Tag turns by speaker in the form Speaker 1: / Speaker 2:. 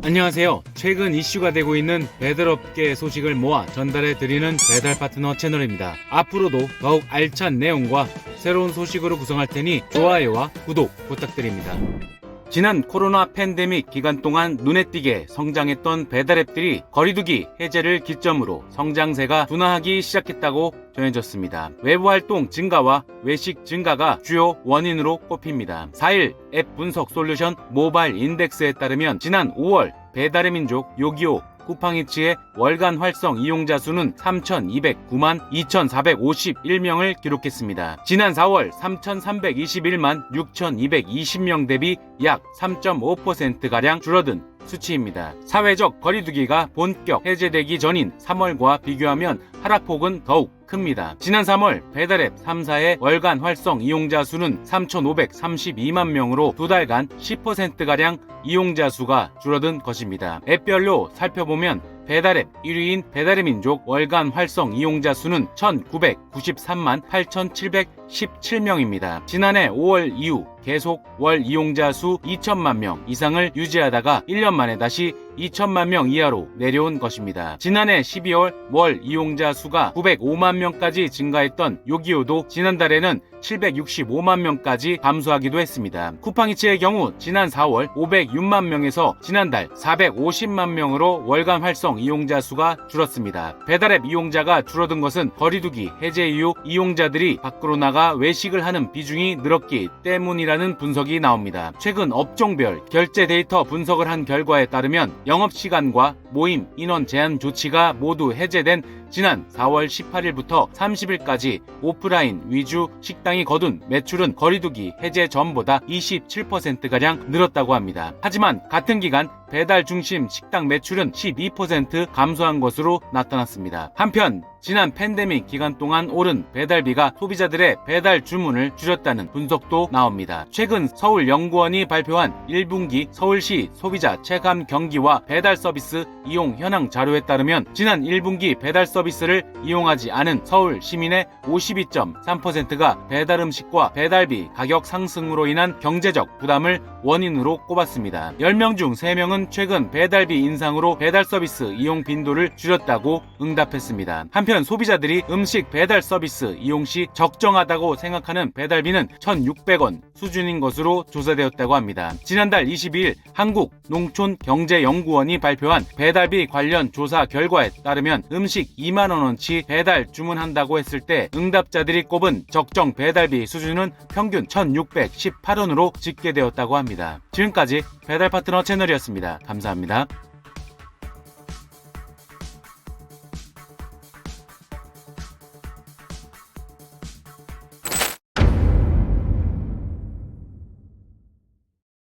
Speaker 1: 안녕하세요. 최근 이슈가 되고 있는 배달업계 소식을 모아 전달해 드리는 배달 파트너 채널입니다. 앞으로도 더욱 알찬 내용과 새로운 소식으로 구성할 테니 좋아요와 구독 부탁드립니다. 지난 코로나 팬데믹 기간 동안 눈에 띄게 성장했던 배달앱들이 거리두기 해제를 기점으로 성장세가 둔화하기 시작했다고 전해졌습니다. 외부 활동 증가와 외식 증가가 주요 원인으로 꼽힙니다. 4일 앱 분석 솔루션 모바일 인덱스에 따르면 지난 5월 배달의 민족 요기요 쿠팡이츠의 월간 활성 이용자 수는 3,209만 2,451명을 기록했습니다. 지난 4월 3,321만 6,220명 대비 약 3.5%가량 줄어든 수치입니다. 사회적 거리두기가 본격 해제되기 전인 3월과 비교하면 하락폭은 더욱 큽니다. 지난 3월 배달앱 3사의 월간 활성 이용자 수는 3,532만 명으로 두 달간 10%가량 이용자 수가 줄어든 것입니다. 앱별로 살펴보면 배달앱 1위인 배달의 민족 월간 활성 이용자 수는 1,993만 8,717명입니다. 지난해 5월 이후 계속 월 이용자 수 2천만 명 이상을 유지하다가 1년 만에 다시 2천만 명 이하로 내려온 것입니다. 지난해 12월 월 이용자 수가 905만 명까지 증가했던 요기요도 지난달에는 765만 명까지 감소하기도 했습니다. 쿠팡이츠의 경우 지난 4월 506만 명에서 지난달 450만 명으로 월간 활성 이용자 수가 줄었습니다. 배달앱 이용자가 줄어든 것은 거리두기 해제 이후 이용자들이 밖으로 나가 외식을 하는 비중이 늘었기 때문이라는 분석이 나옵니다. 최근 업종별 결제 데이터 분석을 한 결과에 따르면 영업시간과 모임, 인원 제한 조치가 모두 해제된 지난 4월 18일부터 30일까지 오프라인 위주 식당이 거둔 매출은 거리두기 해제 전보다 27%가량 늘었다고 합니다. 하지만 같은 기간 배달 중심 식당 매출은 12% 감소한 것으로 나타났습니다. 한편 지난 팬데믹 기간 동안 오른 배달비가 소비자들의 배달 주문을 줄였다는 분석도 나옵니다. 최근 서울연구원이 발표한 1분기 서울시 소비자 체감 경기와 배달 서비스 이용 현황 자료에 따르면 지난 1분기 배달 서비스를 이용하지 않은 서울 시민의 52.3%가 배달 음식과 배달비 가격 상승으로 인한 경제적 부담을 원인으로 꼽았습니다. 10명 중 3명은 최근 배달비 인상으로 배달 서비스 이용 빈도를 줄였다고 응답했습니다. 한편 소비자들이 음식 배달 서비스 이용 시 적정하다고 생각하는 배달비는 1,600원 수준인 것으로 조사되었다고 합니다. 지난달 22일 한국농촌경제연구원이 발표한 배달비 관련 조사 결과에 따르면 음식 2만원어치 배달 주문한다고 했을 때 응답자들이 꼽은 적정 배달비 수준은 평균 1,618원으로 집계되었다고 합니다. 지금까지 배달 파트너 채널이었습니다. 감사합니다.